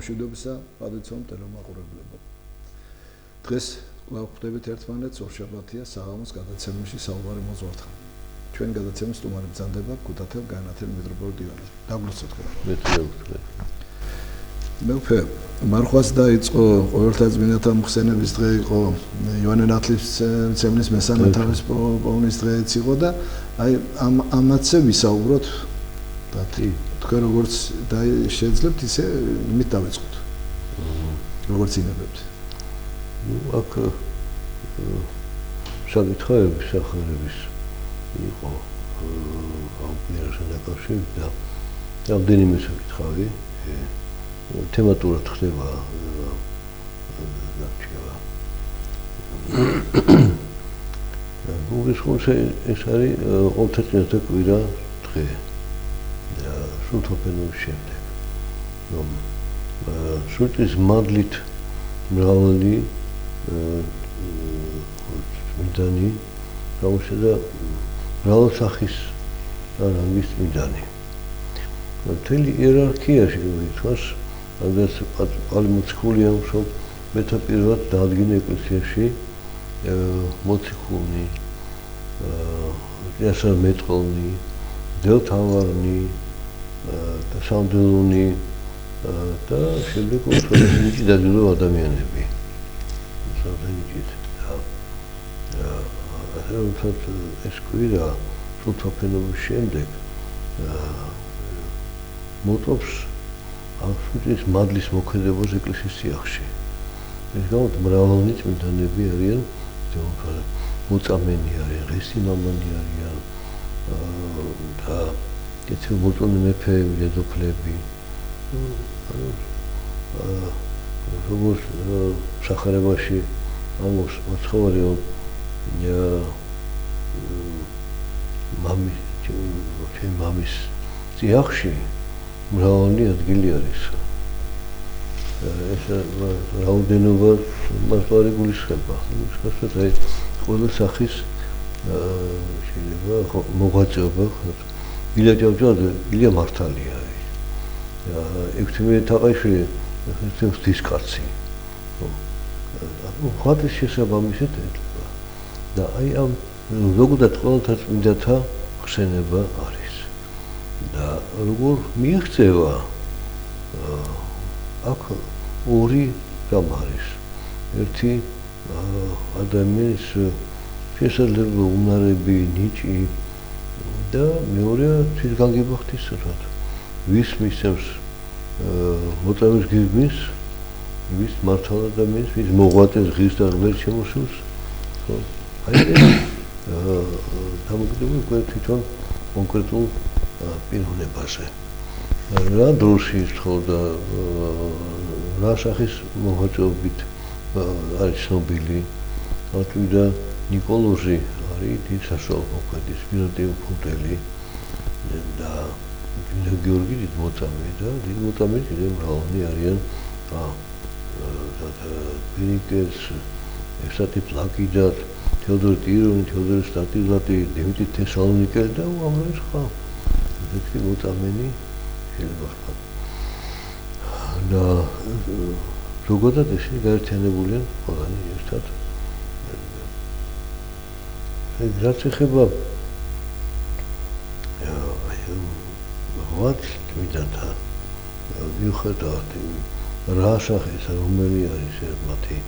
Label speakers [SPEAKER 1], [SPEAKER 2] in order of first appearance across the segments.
[SPEAKER 1] მშვიდობისა, პატივცემ ტელემაყურებლებო. დღეს კვლავ ხვდებით ერთმანეთს ორშაბათია საღამოს გადაცემაში საუბარი მოძღვართან. ჩვენ გადაცემის სტუმარი ბრძანდება ქუთათელ განათელ მიტროპოლიტ ივანე. დაგვროცოთ ხოლმე. მეუფე მარხვას დაიწყო ყოველთა წმინდათა მოხსენების დღე იყო ივანე ნათლისმცემლის მესამე თავის პოვნის დღეც იყო და აი ამათზე ვისაუბროთ თქვენ როგორც შეძლებთ ისე იმით დავიწყოთ. როგორც ინებებთ.
[SPEAKER 2] აქ საკითხები სახარების იყო ამ პირასთან დაკავშირებით და რამდენიმე საკითხავი თემატურად ხდება დარჩება. გულისხმობს ეს არის ყოველთვიურადი კვირა დღე და სულთოფენობის შემდეგ. სულთის მადლით მრავალი წმინდანი გამოსცადა მრავალ სახის რანგის წმინდანი. მთელი იერარქიაში ვითქვას რადგან პალმოცკულია მსოფ მეტაპირად დაადგინა ეკლესიაში მოციქულნი ესა მეტყოლნი დელთავარნი და სამდელონი და შემდეგ უცხოეთში დაძინო ადამიანები. ეს კვირა სულთოფენობის შემდეგ მოტობს აღსრულის მადლის მოქმედებას ეკლესიის სიახში. ეს გამოთ მრავალი წმინდანები არიან, მოწამენი არიან, ღესიმამანი არიან და კეთილ მოწონე მეფეები, დედოფლები. როგორც სახარებაში ამოს მაცხოვარიო მამის წიაღში მრავალი ადგილი არის. ეს რაოდენობა მას არ იგულისხმება. ისე აი ყველა სახის შეიძლება მოღვაწეობა ილია ჭავჭავაძე, ილია მართალია. 16 თაყაიშვილი ეს დისკაცი. ხატის შესაბამისად ეთქვა. და აი ამ ზოგადად ყოველთა წმინდათა ხსენება არის. და როგორ მიიღწევა აქ ორი რამ არის. ერთი ადამიანის შესაძლებლობა უნარები, ნიჭი და მეორე თვითგანგება ღვთისმსახურად. ვის მისცემს მოწამის გეგმის, ვის მართალ ადამიანს, ვის მოღვაწეს ღირს და ღმერთს შემოსულს. აი ეს დამოკიდებული თვითონ კონკრეტულ პიროვნებაზე. რა დროში ხო და რა სახის მოღვაწეობით არის ცნობილი. თვითონ ნიკოლოზი არის დიდ საშუალო მოქმედის პიროდი ფუტელი და გიორგი დიდ მოწამე და დიდ მოწამე კიდევ მრავალი არიან ბერიკეს, ესეთი პლაკიდად, თეოდორ ტირონი, თეოდორ სტატილატი, დიმიტრი თესალონიკელი და უამრავი სხვა. ესეთი მოწამენი შეიძლება ვთქვა. და ზოგადად ისინი გაერთიანებულია ყველანი ერთად. რაც ეხება ვაც წმინდანთა მიუხედავად რა სახის რომელი არის მათი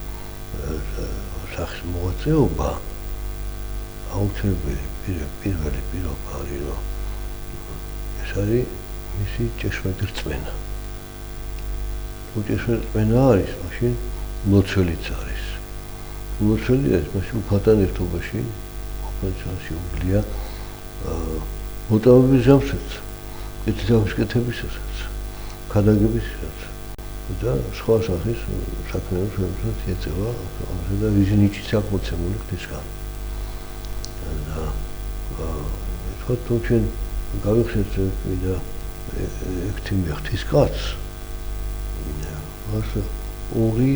[SPEAKER 2] სახის მოღვაწეობა აუცილებელი პირველი პირობა არის რომ ეს არის მისი ჭეშმარიტი რწმენა. თუ ჭეშმარიტი რწმენა არის, მაშინ მლოცველიც არის. მლოცველი არის, მაშინ უფალთან ერთობაში შეუძლია მოტავების ზამსაც, კეთებისასაც, ქადაგებისასაც და სხვა სახის საქმეებს რომელსაც ეწევა და ვიზი ნიჭიც აქვს მოცემული ღვთისგან. და თქვა თუ ჩვენ გავიხსენეთ და ექთიმი ღვთისკაცს მას ორი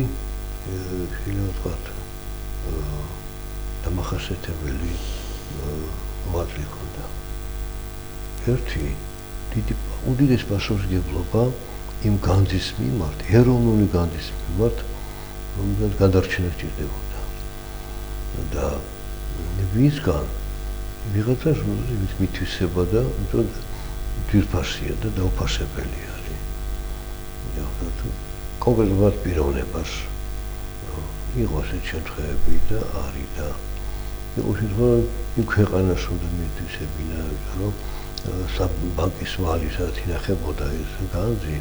[SPEAKER 2] შეიძლება ვთქვათ დამახასიათებელი ვადრი ჰქონდა. ერთი უდიდეს პასუხისმგებლობა იმ განძის მიმართ, ეროვნული განძის მიმართ, რომელსაც გადარჩენა სჭირდებოდა. და ვისგან ვიღაცას ვის მითვისება და ძვირფასია და დაუფასებელი არის. კონკრეტულად პიროვნებას იყოს ეს შემთხვევები და არის და იყო შემთხვევა იმ ქვეყანას უნდა მითვისებინა, რომ ბანკის ვალი სადაც ინახებოდა ეს განძი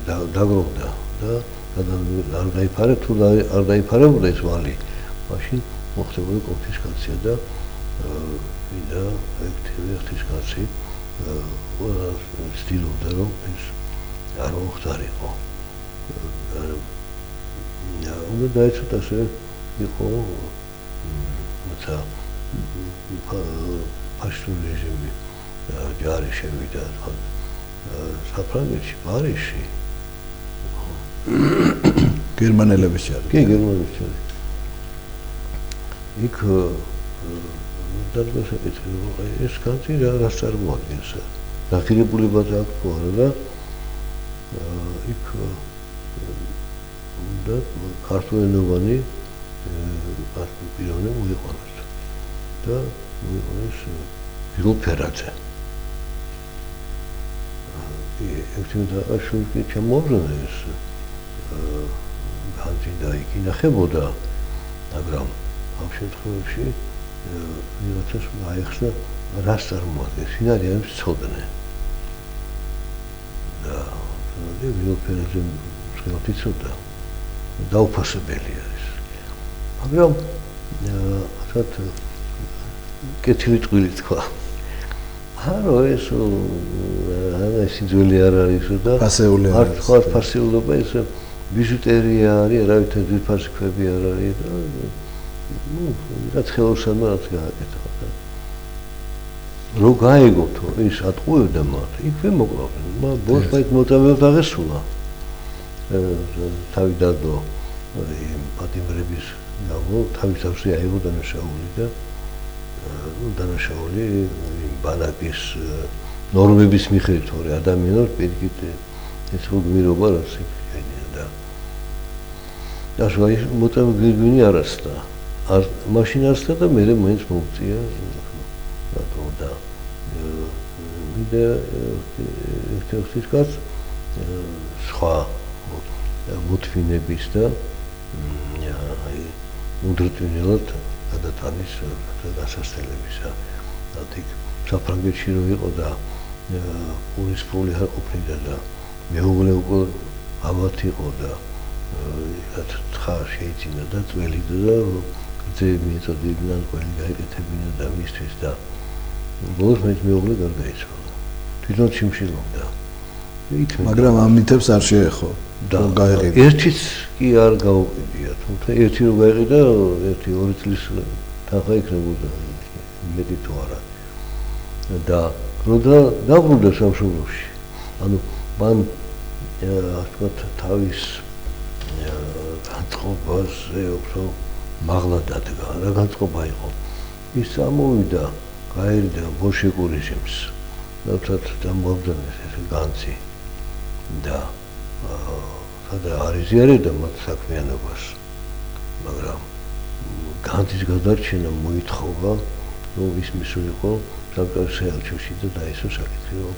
[SPEAKER 2] დაგროვდა და არ დაიფარა თუ არ დაიფარებოდა ეს ვალი, მაშინ მოხდებოდა კონფისკაცია და ერთის კაცი ცდილობდა რომ ეს არ მოხდარიყო. უნდა დაეცოთ ასე იყო მოცა ფაშისტური რეჟიმი ჯარი შევიდა საფრანგეთში, პარიზში.
[SPEAKER 1] გერმანელების ჯარი.
[SPEAKER 2] კი, გერმანელების ჯარი. იქ დადგეს ეს განძი რას წარმოადგენს? დაქილებულებად აქვს თუ არა და იქ უნდა ქართულენოვანი პიროვნება მოიყვანოს და მოიყვანოს ვილფერაძე. ექვთიმე ჩამოაბრუნა ეს განძი და იქ ინახებოდა, მაგრამ ამ შემთხვევაში ვიღაცას აეხსნა რას წარმოადგენს, ვინ არის ამის ცოდნე. და ვილფერაძე მსგავსად იცოდა, დაუფასებელი არის. მაგრამ ასეთ კეთილი წვილი თქვა. არო ეს სიძველი არ არის და
[SPEAKER 1] ფასეული
[SPEAKER 2] არ თქვა ფასეულობა ეს ბიჟუტერია არის, არავითარ ძვირფასი ქვები არ არის და რაც ხელოსანმა რაც გააკეთა და რო გაეგოთო ის ატყუებდა მათ, იქვე მოკლავდნენ. ბოსპაით მოწამეებს აღესულა. თავი დადო პატიმრების გამო, თავის თავში აიღო დანაშაული და დანაშაული ბანაკის ნორმების მიხედვით, თორე ადამიანად პირიქით ეს გმირობა რაც იქნება და ასე მოწამე გვირგვინი არ ასწდა. მაშინ ასწდა და მე მაინც მოუწია რატო და ვიდა ერთ-ერთი კაც სხვა მოთმინების და აი უდრტვინელად გადატანის გასასწრებისა. იქ საფრანგეთში რო იყო და პურის ფული არ ყოფნიდა და მეუღლე უკვე ავად იყო და რაც თხა შეიძინა და წველიდა და ძე მიეწოდებინან ყველი გაეკეთებინა და მისთვის და ბოლოს მეუღლე გარდაიცვალა. თვითონ ჩიმშილობდა.
[SPEAKER 1] მაგრამ ამ მითებს არ შეეხო.
[SPEAKER 2] და ერთიც კი არ გაუყიდია, თუმცა ერთი რო გაიყიდა, 1-2 წლის თანხა იქნებოდა მეტი თუ არა. და როდა დაბრუნდა სამშობლოში, ანუ მან ასე ვთქვათ თავის განწყობაზე უფრო მაღლა დადგა, რა განწყობა იყო. ის ამოვიდა, გაერიდა ბოლშევიკურ რეჟიმს, როდესაც დამოაბრძანეს ეს განძი და სადაც არიზიარებდა მათ საქმიანობას, მაგრამ განძის გადარჩენა მოითხოვა, რომ ის მისულიყო საკუთარ საელჩოში და დაისო საკითხი, რომ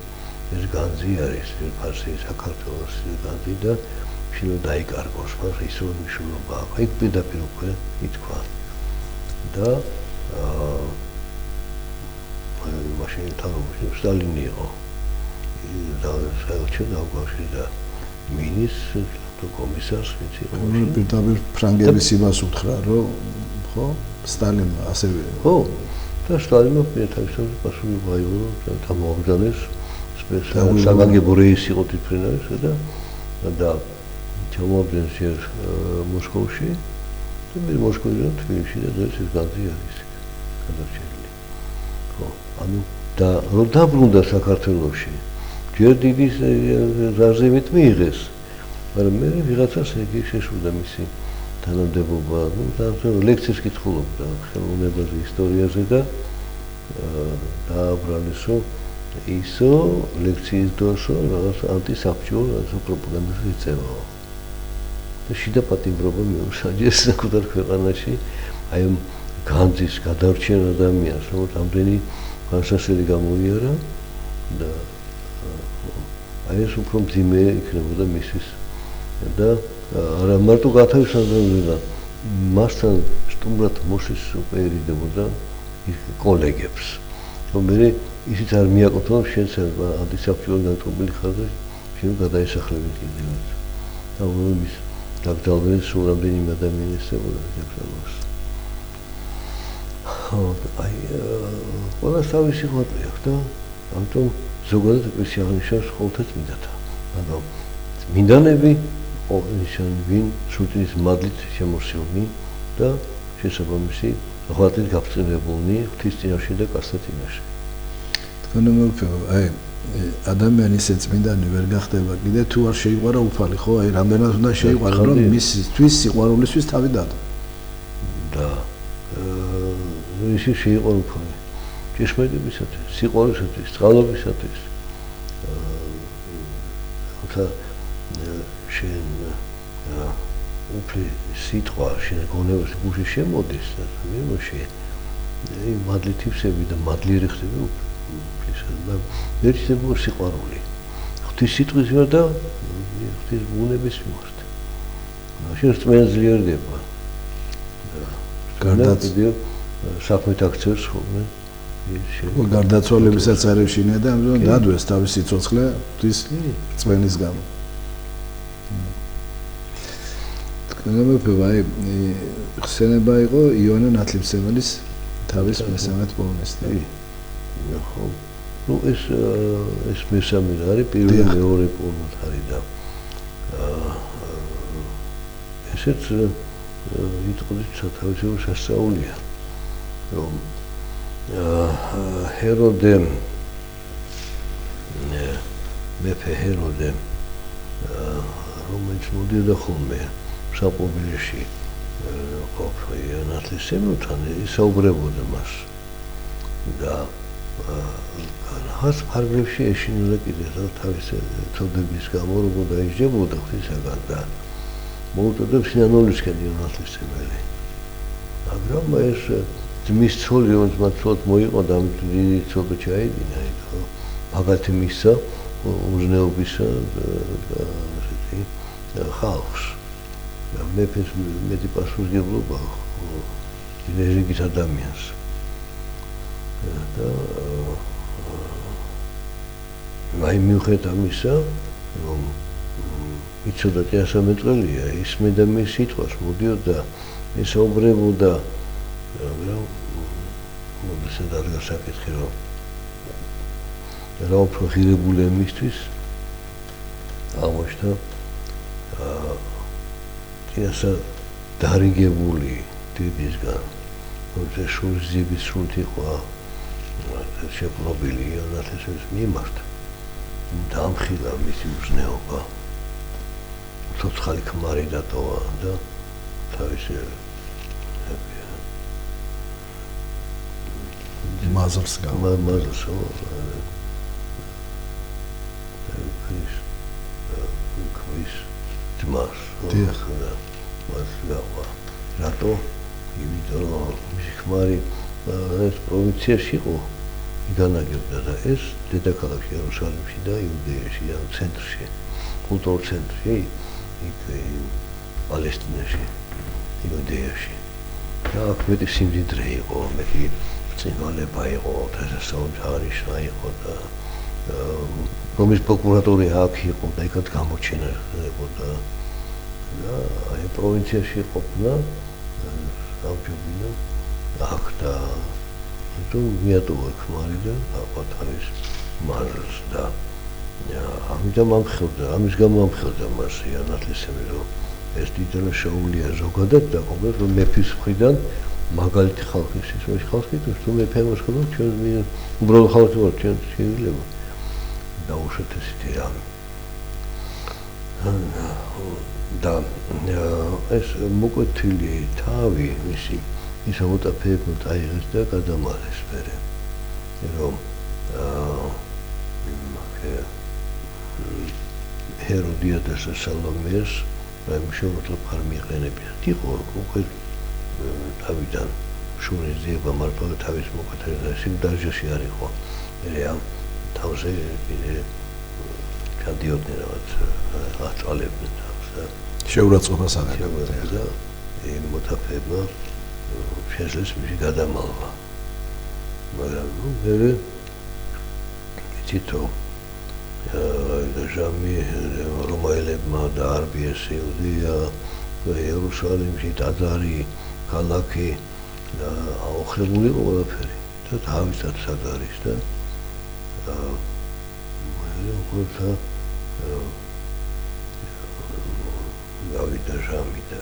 [SPEAKER 2] ეს განძი არის ფარსი საქართველოს განძი და შეიძლება დაიკარგოს, მაგრამ ის რომ მნიშვნელობა აქვს. იქ პირდაპირ უკვე ითქვა და მაშინ თავში სტალინი იყო და საელჩო დაუკავშირდა მინის კომისარს, ვინც იყო.
[SPEAKER 1] პირდაპირ ფრანგების იმას უთხრა, რომ ხო, სტალინმა ასევე
[SPEAKER 2] ხო, და სტალინმა თავისთავად პასუხი გაიღო და გამოაბრძანეს საგანგებო რეისი იყო თვითფრენავის და ჩამოაბრძანეს მოსკოვში და მე მოსკოვიდან თბილისში და ეს განძი არის გადარჩენილი. ხო, ანუ და რო დაბრუნდა საქართველოში, ჯერ დიდი ზარზმით მიიღეს, მაგრამ მე ვიღაცას იგი შეშურდა მისი თანამდებობა, და ლექციებს კითხულობდა ხელოვნებაზე, ისტორიაზე და დააბრალეს, რომ ისო ლექციის დროსო რაღაც ანტისაბჭო რაღაც პროპაგანდას იწევა. და შიდა პატიმრობა მიუსაჯეს საკუთარ ქვეყანაში აი ამ განძის გადარჩენ ადამიანს როგორც ამდენი განსასწრელი გამოიარა და აი ეს უფრო მძიმე იქნებოდა მისთვის და არა მარტო გათავისუფლდა მასთან სტუმრად მოსის უპერიდებოდა კოლეგებს რომ მე ისიც არ მიაკუთვნო შენს ანტისაბჭოა განწყობილი ხარ და შენ გადაესახლებით კიდევ და რომის დაგდალდნენ სულ რამდენიმე ადამიანს ეხება დაგდალოს აი ყველა თავისი ხვატრი აქვს და ამიტომ ზოგადად ეკლესია აღნიშნავს ყოველთვის წმინდათა მაგრამ წმინდანები ნიშნავენ ვინ სულთის მადლით შემოსილნი და შესაბამისი ღვაწლით გაფრთხილებულნი ღვთის წინაშე და კაცთა წინაშე
[SPEAKER 1] თქვენ მოგფეო აი ადამიანი ისე წმინდანი ვერ გახდება კიდე თუ არ შეიყვარა უფალი ხო აი რამდენად უნდა შეიყვარა რომ მისთვის სიყვარულისთვის თავი დადო
[SPEAKER 2] და ისე შეიყვარა უფალი ჭეშმარიტებისათვის სიყვარულისათვის წყალობისათვის ხა შენ უფლის სიტყვა შენ გონებას გულში შემოდის და მემოში აი მადლითივსები და მადლიერი ხდები და ერთსებო სიყვარული ღვთის სიტყვის მიერ და ღვთის ბუნების მიმართ მაშინ რწმენა ძლიერდება
[SPEAKER 1] გარდაც
[SPEAKER 2] საქმეთ აქცევს ხოლმე
[SPEAKER 1] გარდაცვალებისაც არ ეშინია და ამიტომ დადვეს თავის სიცოცხლე ღვთის რწმენის გამო აი ხსენება იყო იონა ნათლისმცემელის თავის მესამედ პოვნესტი
[SPEAKER 2] ხო ну ეს მესამე არის პირველი მეორე პოვნად არის და ესეც იტყვის სათავისუფლო სასწაულია რომ ჰეროდე მეფე ჰეროდე რომელიც მოდიოდა ხოლმე საპობილეში ყოფილი ნათლისმცემელთან ისაუბრებოდა მას და ხას ფარგლებში ეშინოდა კიდე თავის წოდების გამო როგორ დაიჯდებოდა ღვთისაგან და მოუწოდებს სინანულისკენ ნათლისმცემელი მაგრამ ეს ძმის ცოლი რომელიც მათ ცოლად მოიყო და დიდი ცოლი ჩაიდინა იქ მაგათი მისცა უზნეობისა და ესეთი ხალხს და მეფეს მეტი პასუხისმგებლობა რიგით ადამიანს და აი მიუხედავად ამისა რომ იცოდა 13 წელია ისმენდა მის სიტყვას მოდიოდა ესაუბრებოდა მაგრამ მოდესად არ გასაკითხი რომ რა უფრო ღირებული მისთვის აღმოჩნდა თინასა დარიგებული დიდისგან რომ შურზიბის სულთი ყვა შეპყრობილი იონათლისმცემლის მიმართ დამხილა მისი უზნეობა ცოცხალი ქმარი დატოვა და თავისი
[SPEAKER 1] მაზრს
[SPEAKER 2] მაზრს ქვის ძმას მას გავა რატო იმიტომ რომ მისი ქმარი ეს პროვინციაში იყო იგანაგებდა და ეს დედაქალაქი იერუსალიმში და იუდეაში და ცენტრში კულტურულ ცენტრში იქ პალესტინაში იუდეაში და აქ მეტი სიმდიდრე იყო მეტი წინვალება იყო დღესასწაულს აღნიშნა იყო და რომის პროკურატორია აქ იყო და იქაც გამოჩენა ხდებოდა და აი პროვინციაში ყოფნა გამჭობინა აქ და თუ მიატოვა ქმარი და აყვათავის მაზრს და ამიტომ ამხელდა ამის გამო ამხელდა მას იანათლისმცემელი რომ ეს დიდება შეუულია ზოგადად და კონკრეტულად მეფის მხრიდან მაგალითი ხალხის ისმის ხალხი თუ მეფე მოსკოვი ჩვენ უბრალოდ ხალხი ვარ ჩვენ შეიძლება დაუშვათ ესეთი რამე და ეს მოკვეთილი თავი მისი ის ამოტაფეებმა დაიღეს და გადამალეს მერე რომ ჰეროდიადას და სალომეას შეურაცხმყოფ არ მიეყენებინათ. იყო უკვე თავიდან შურის ძიება მართლა თავის მოკეთებდა სიმდაჟეში არ იყო. მე ამ თავზე გადიოდნენ რაღაც აწვალებდნენ თავს და
[SPEAKER 1] შეურაცხყოფას აღებდნენ
[SPEAKER 2] და იმ მოთაფეებმა შეძლეს მისი გადამალვა. მაგრამ მე იცითო ჟამი რომაელებმა დაარბიეს იუდეა იერუსალიმში ტაძარი ქალაქი და აოხრებული იყო ყველაფერი და თავისად სად არის და უკვე გავიდა ჟამი და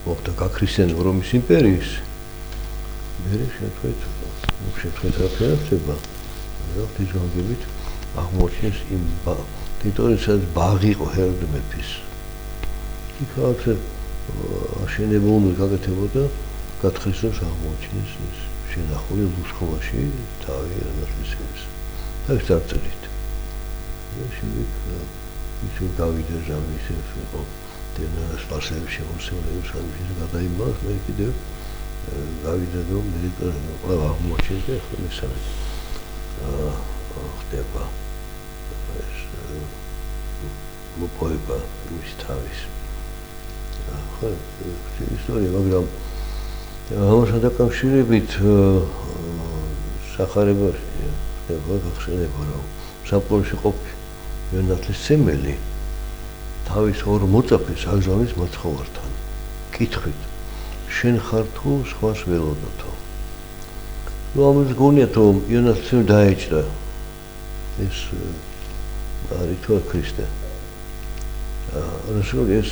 [SPEAKER 2] მოხდა გაქრისტიანება რომის იმპერიის მერე შეხვედრა რაფერდება ის განგებით აღმოჩნეს იმ ტერიტორიაზე სადაც ბაღი იყო ჰეროდე მეფის იქ რაღაც აშენება უნდა გაკეთებოდა გათხრისოს აღმოჩნეს ის შენახული ლუსხობაში თავი ანათლისების თავის წარწერით და შემდეგ ისე გავიდა ჟამი ისე იყო დენას პასეებში შემოსული იერუსალიმში გადაიმას მე კიდევ გავიდა რომ მე ყველა აღმოჩნდა და ახლა მესამე ხდება ეს მოპოვება მის თავის ხო ისტორია მაგრამ ამასთან დაკავშირებით სახარებაში ხდება გახსენება რომ სამყაროში ყოფი ნათლისმცემელი თავის ორ მოწაფეს აგზავნის მაცხოვართან კითხვით შენ ხარ თუ სხვას ველოდათო ну ამის გონიათ რომ იონასთან დაეჭდა ეს არის თუ ქრისტე რასული ეს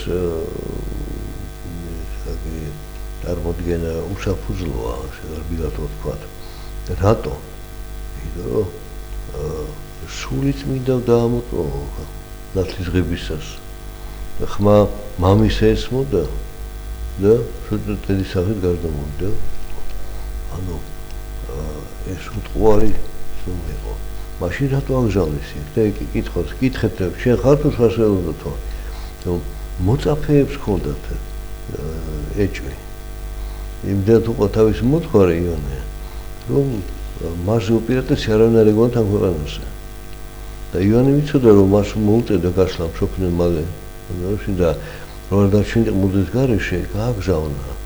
[SPEAKER 2] წარმოდგენა უსაფუძვლოა შეიძლება ვთქვათ რატო იმიტომ რომ სულით მინდა დაამოწმო ნათლისღებისას და ხმა მამის ესმოდა და სულთელის სახით გარდამოვიდა ანუ ეს უტყუარი სულ იყო მაშინ რატო აღზავნის იქ და კითხეთ შენ ხარ თუ სხვას ველოდათო რომ მოწაფეებს ჰქონდათ ეჭვი იმდენ თუ თავის მოთხარი იონე რომ მას უპირატეს არავინ არ ეგონათ ამ ქვეყანაზე და იონი ვიცოდა რომ მას მოუწევდა გასვლა მშობლიდან მალე და რომ დაჩინდა მუდეს გარეშე გააგზავნა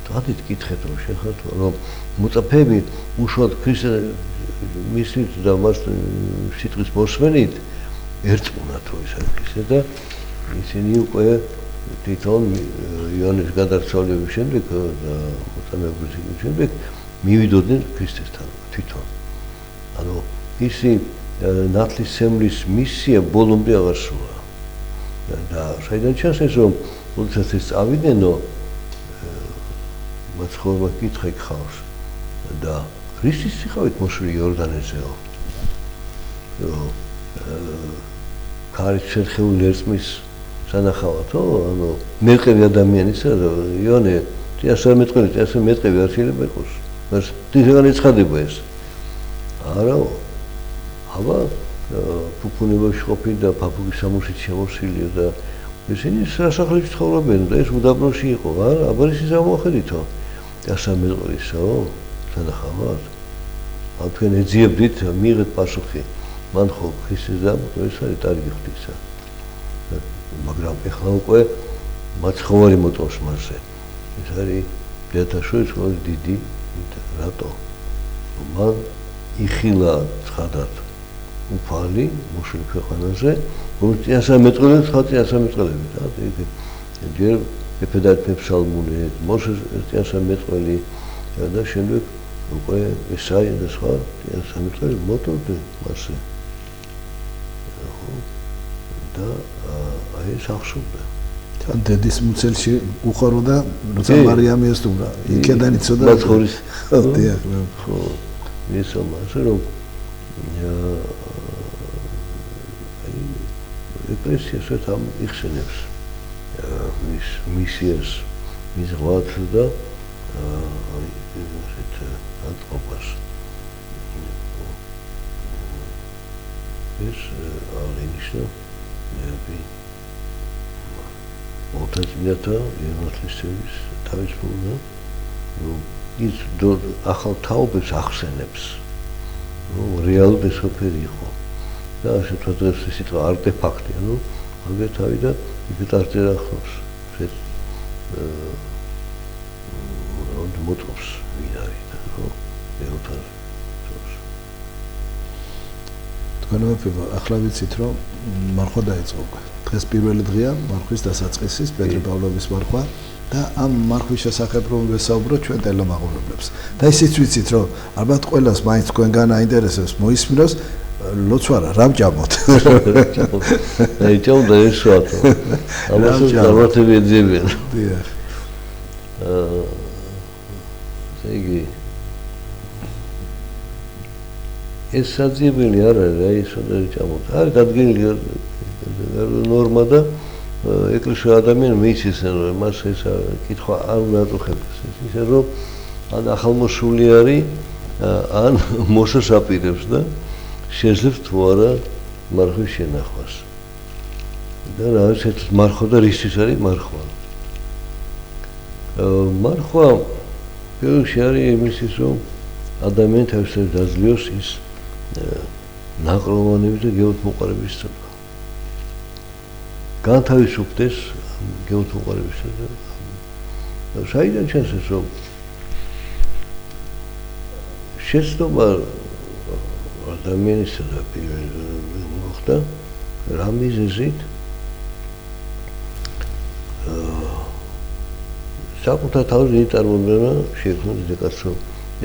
[SPEAKER 2] დადით კითხეთ რომ შენ ხარ რომ მოწაფეები უშუალოდ ქრისტე მისით და მას სიტყვის მოსმენით ერწყმუნათ რომ ის არის ქრისტე და ისინი უკვე თვითონ იონის გადარწავლების შემდეგ და მოწამეობის შემდეგ მივიდოდნენ ქრისტესთან თვითონ ანუ ისი ნათლისმცემლის მისია ბოლომდე აღარ სულა და საიდან ჩანს ეს რომ როდესაც ეს წავიდნენო მაცხოვრებმა კითხა ხავს და ქრისტის სიხავით მოსული იორდანეზეო ქარით შერხეული ერწყმის სანახავათო ანუ მერყევი ადამიანისა იონე 13 მეტრები არ შეიძლება იყოს მას თვითონ ეცხადება ეს არაო აბა ფუფუნებაში ყოფილი და ფაფუგის სამოსით შემოსილია და ისინი სასახლეში ცხოვრობენ და ეს უდაბნოში იყო აბა ის ამოახედითო 13 მეტრისაო სანახავად ამ თქვენ ეძიებდით მიიღეთ პასუხი მან ხო ქრისტეს დამოწმე ეს არის ტარგი ღვთისა მაგრამ ეხლა უკვე მაცხოვარი მოწონს მასზე ეს არის დედაშვილის ყველაზე დიდი რატო მან იხილა ცხადად უფალი მუშული ქვეყანაზე რომელიც 13 მეტრელი ხალხი 13 მეტრელი და ჯერ ეფედათ ფსალმუნე მოსეს 13 მეტრელი და შემდეგ უკვე ესაი და სხვა 13 მეტრელი მოწონდა მასზე და აი სახსოვდა თან
[SPEAKER 1] დედის მუცელში უხარო და როცა მარიამი ესტუმრა იქედან იცოდა
[SPEAKER 2] მაცხოვრის
[SPEAKER 1] დიახ
[SPEAKER 2] ხო ეს ამაზე რომ ეკლესიასაც ამ იხსენებს მის მისიას მის ღვაწლს და ასეთ ანთროპოს ეს აღინიშნა მოთაწმინდათა იონათლისევის თავისუფლება, რომ ის ახალ თაობებს ახსენებს. რეალურად ეს ოფერი იყო. და ასე თვალს ეს სიტყვა არტეფაქტია, აგერ თავიდან იქით არწერა ხავს. ეს მოწობს ვინ არის და მეოთარ წობს.
[SPEAKER 1] თქვენებმა ახლა ვიცით რომ მარხვა დაიწყო. დღეს პირველი დღეა მარხვის დასაწყისის, პეტრე პავლოვის მარხვა და ამ მარხვის შესახებ რომ ვესაუბროთ ჩვენ ტელემაყურებლებს. და ისიც ვიცით რომ ალბათ ყველას მაინც თქვენგან აინტერესებს მოისმინოს ლოცვარა რა ვჭამოთ.
[SPEAKER 2] აი ჭამდა ეს ვატო. ამას დავათები ეძებიან.
[SPEAKER 1] დიახ.
[SPEAKER 2] იგი ეს საძიებელი არ არის, აი სოდარი ჭამოთ. არის დადგენილი ნორმა და ეკლესია ადამიანი მისცეს რომ მას ეს კითხვა არ უნდა აწუხებდეს. ისე რომ ან ახალმოსული არის, ან მოსას აპირებს და შეძლებს თუ არა მარხვის შენახვას. და რა არის მარხვა და რისთვის არის მარხვა? მარხვა პირველში არის იმისთვის, რომ ადამიანი თავისთავად დაძლიოს ის ნაყროვანების და გეოთმოყარების წება. განთავისუფლდეს გეოთმოყარებისა და საიდან ჩანს ეს რომ შეცდომა ადამიანისა და პირველი მოხდა რა მიზეზით საკუთარ თავზე იწარმოებნა შექმნა დედაკაცო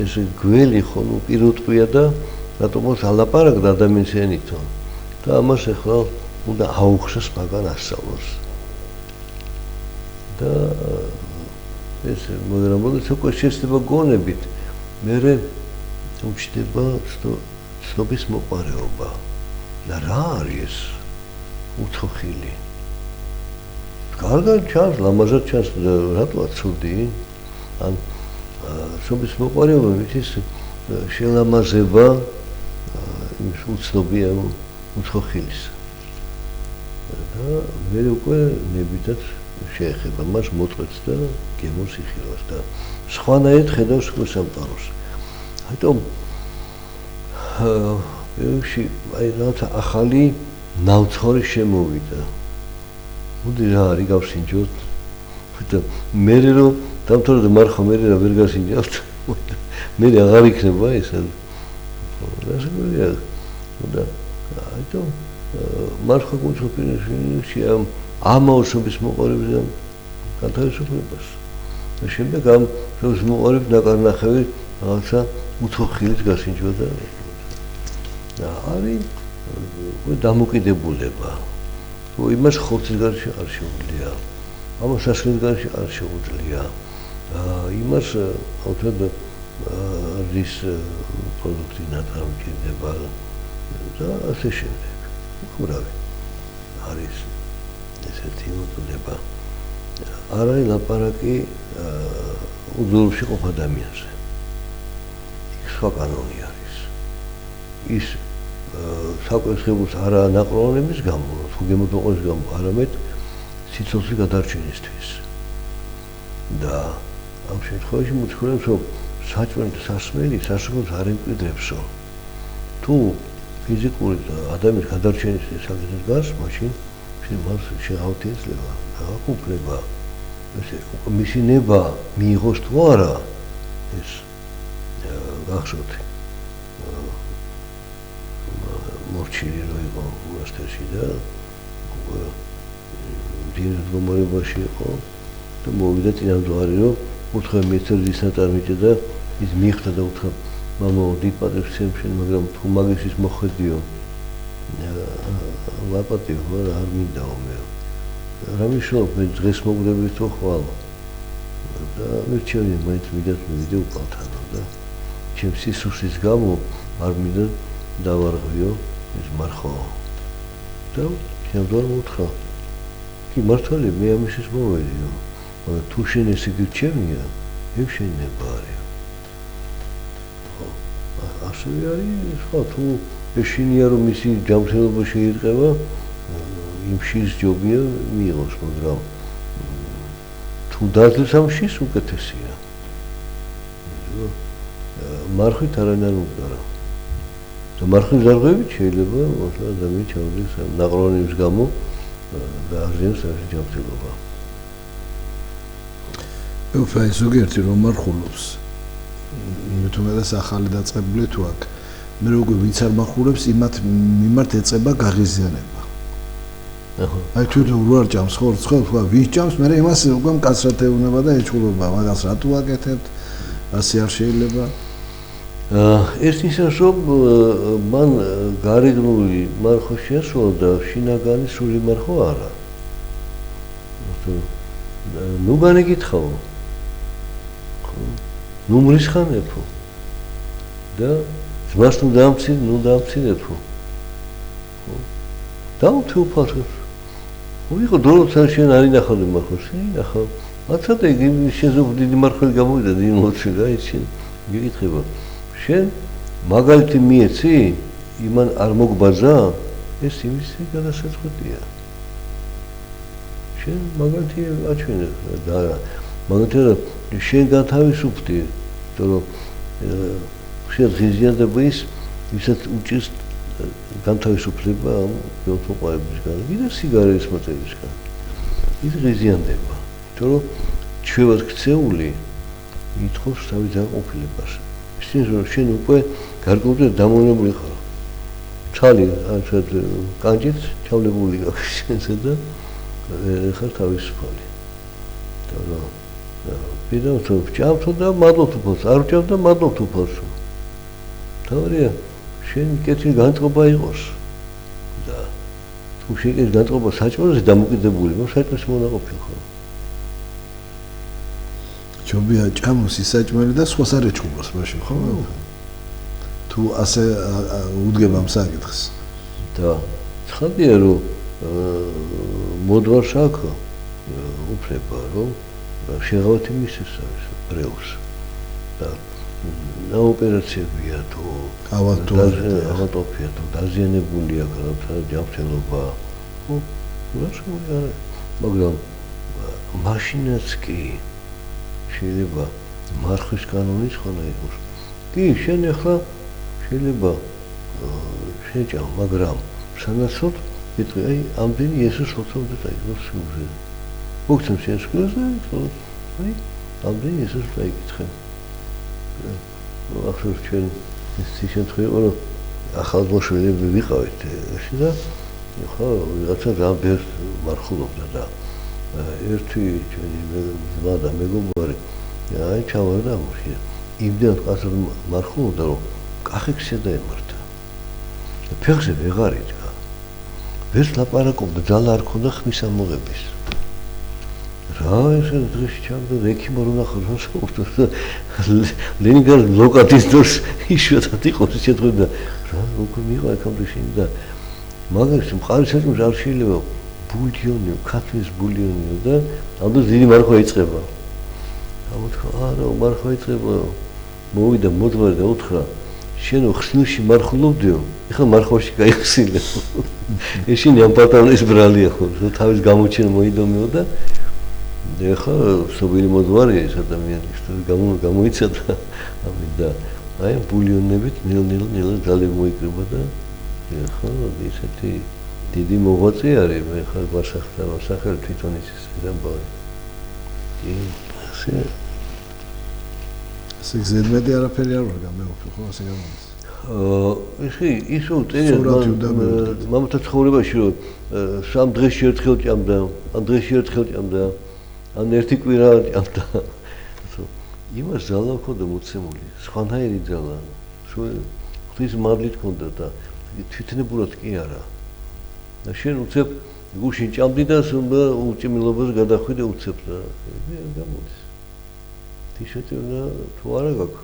[SPEAKER 2] ეს გველი ხოლმე პირუტყვია და რატომაც ალაპარაკდა ადამიანის ენითო და ამას ახლა უნდა აუხსოს მაგან ასწავლოს და ეს მოგერამოდეს უკვე შეცდება გონებით მერე უჩნდება ცნობის მოყარეობა და რა არის უცხოხილი კარგად ჩანს ლამაზად ჩანს რატოა ცუდი ან ცნობის მოყარეობა ის შელამაზება იმის უცნობია უცხოხილის და მე უკვე ნებითად შეეხება მას მოწყვეტს და გემოს იხილავს და სხვანაირად ხედავს სამყაროს. Haidom ეუში აი რათა ახალი ნავცხორი შემოვიდა. მოდი რა არის გავსინჯოთ. და მე რომ დამთავრდა მარხვა მე რა ვერ გასინჯავთ. მე აღარ იქნება ეს. რას გვია? და აიტო მარხვა გუჩოპინში ამაოსობის მოყოლებს განთავისუფლებას. და შემდეგ ამ მოყოლებს დაკარნახევი რაღაცა უცხოხილის გასინჯვა და არის დამოკიდებულება. იმას ხორცის გარშე არ შეუძლია. ამას სასხლის გარშე არ შეუძლია. იმას ავთოდ რის პროდუქტი ნათამჭირდება და ასე შემდეგ. უყურავი არის ესეთი მოწოდება. არ არის ლაპარაკი უძულში ყოფ ადამიანზე. სხვა კანონი არის. ის საკვესხებულს არა ნაყროვნების გამო, თუ გემოთმოყრის გამო, არამედ სიცოცხლის გადარჩენისთვის. და ამ შემთხვევაში მოთხოვს რომ საჭმელი სასმელი სასწაულს არ ემკვიდრებსო. თუ ფიზიკური და ადამიანის გადარჩენის საკითხი გას, მაშინ მას შეღავთ ეძლება, აღკუპლება. ესე მისი ნება მიიღოს თუ არა ეს გახსოვთ. მორჩილი რო იყო მონასტერში და დინის გომორებაში იყო და მოვიდა წინამძღვარი რომ უთხრა მეცერის ნაწარმიჭე და ის მიხვდა და უთხრა მამა დიპატრებს შემშენ მაგრამ თუ მაგისის მოხედიო ლაპატიო არ მინდაო მე რა მიშოვ მე დღეს მოგდები თუ ხვალ და მერჩევი მაინც მიდათ მივიდე უკალთანო და ჩემს სისუსის გამო არ მინდა დავარღვიო ეს მარხო და შემდგომ უთხრა კი მართალია მე ამისის მოვედიო მაგრამ თუ შენ ესე გირჩევია ეგ შენ ნებარია ასევე არის სხვა თუ ეშინია რომ მისი ჯანმრთელობა შეირყევა, იმ შის ჯობია მიიღოს, მაგრამ თუ დაძლევს ამ შის უკეთესია. მარხვით არანაირ უყარა. და მარხვის დარღვევით შეიძლება ადამიანი ჩავდეს ნაყრონების გამო და არზენს არის ჯანმრთელობა.
[SPEAKER 1] უფალი ზოგიერთი რომ მარხულობს იმითომაც ახალი დაწყებული თუ აქ მე როგორ ვინც არ მარხულებს იმათ მიმართ ეწება გაღიზიანება. აი თუ როარ ჭამს ხო სხვა ვინც ჭამს მე იმას უკვე მკაცრათეუნება და ეჭულობა მაგას რატო აკეთებთ ასე არ შეიძლება
[SPEAKER 2] ეს ისე რომ მან გარეგნული მარხვა შეასრულა და შინაგანი სული მარხვა არა. ნუ განეკითხავ. ნუ მრისხანებო. და ძმას ნუ დამცინე, ნუ დამცინებო. დაუთეუფარებს. ვიღო დროც შენ არ ინახავდი მარხვას, ინახავ. მაცადე იგი შეზოგ დიდი მარხველი გამოვიდა დიდი მოცი და იცი გიკითხება. შენ მაგალითი მიეცი იმან არ მოგბაძა ეს იმისი გადასაწყვეტია შენ მაგალითი აჩვენე და მაგალითად შენ გათავისუფლდი იმიტომ რომ შენ ღიზიანდება ისაც უჭირს განთავისუფლება ამ ბიოთოპაებისგან კიდე სიგარეტის მოწერისგან ის ღიზიანდება იმიტომ რომ ჩვევად ქცეული ითხოვს თავის განყოფილებას შენ უკვე გარკვეულად დამონებული ხარ. ჩალი ასეთ კანჭით ჩავლებული გაქვს შენზე და ხარ თავისუფალი. და რა პირდაპირ ჭამთო და მადლობთ უფალს, არ ჭამ და მადლობთ უფალს. თავია შენ კეთილი განწყობა იყოს. და თუ შენ განწყობა საჭმელზე დამოკიდებული, მაგრამ საჭმელს მონაყოფი ხარ. ჯობია ჭამოს ისაჭმელი და სხვას არ ეჭუბოს მაშინ ხო? თუ ასე უდგება ამ საკითხს. და ცხადია რომ მოდვარს აქ უფლება რომ შეღავთ იმისეს არის ბრეულს. და ოპერაციებია თუ ავატოფია თუ დაზიანებულია განაცხადა ჯანმრთელობა. ხო? მაგრამ მაშინაც კი შეიძლება მარხვის კანონის ხანა იყოს. კი, შენ ახლა შეიძლება შეჭამ, მაგრამ სანაცვლოდ იტყვი, აი, ამდენი იესოს ხოცავდა დაიგოს სულზე. მოგცემ შენ სულს და აი, ამდენი იესოს დაიკითხე. ახლა ჩვენ ეს შემთხვევა რომ ახალგაზრდები ვიყავით ესე და ხო, ვიღაცა ძალიან ბევრ მარხულობდა და ერთი ჩვენი ძმა და მეგობარი აი ჩავარდა ამაში იმდენ ყასად მარხულობდა რომ კახექსია დაემართა და ფეხზე ვეღარ იდგა ვერც ლაპარაკობდა ძალა არ ქონდა ხმის ამოღების რა ესე დღეში ჩავდა ექიმო რომ ნახო ლენინგრადის ბლოკადის დროს იშვიათად იყო შეთხოვდა და რა უკვე მიყვა აქამდე შენ და მაგას მყარი საჭმელს არ შეიძლება ბულიონი, ქათმის ბულიონი და ამდენ დიდი მარხვა იწყება. ამოთხა, არა, მარხვა იწყება. მოვიდა მოძღვარი და უთხრა, შენო ხსნილში მარხულობდიო, ეხლა მარხვაში გაიხსინე. ეშინი ამ პატრონის ბრალია ხო, თავის გამოჩენა მოიდომიო და ეხლა სობილი მოძღვარი ეს ადამიანი გამოიცადა ამით და აი ბულიონებით ნელ-ნელა ძალები მოიკრიბა და ეხლა ისეთი დიდი მოღვაწე არის მე ხარ გვასახდა სახელი თვითონ ის ზამბავი. ასე ზედმეტი არაფერი არ ვარ გამეუფლო ხო ასე გამოდის. ეხი ისო წერია მამათა ცხოვრებაში რომ სამ დღეში ერთხელ ჭამდა, ამ დღეში ერთხელ ჭამდა, ან ერთი კვირა ჭამდა. იმას ძალა ჰქონდა მოცემული, სხვანაირი ძალა. ღვთის მადლით ჰქონდა და თვითნებურად კი არა. და შენ უცებ გუშინ ჭამდი და უჭმილობას გადახვიდე უცებ და გამოდის. თიშეთინა თუ არა გაქვს,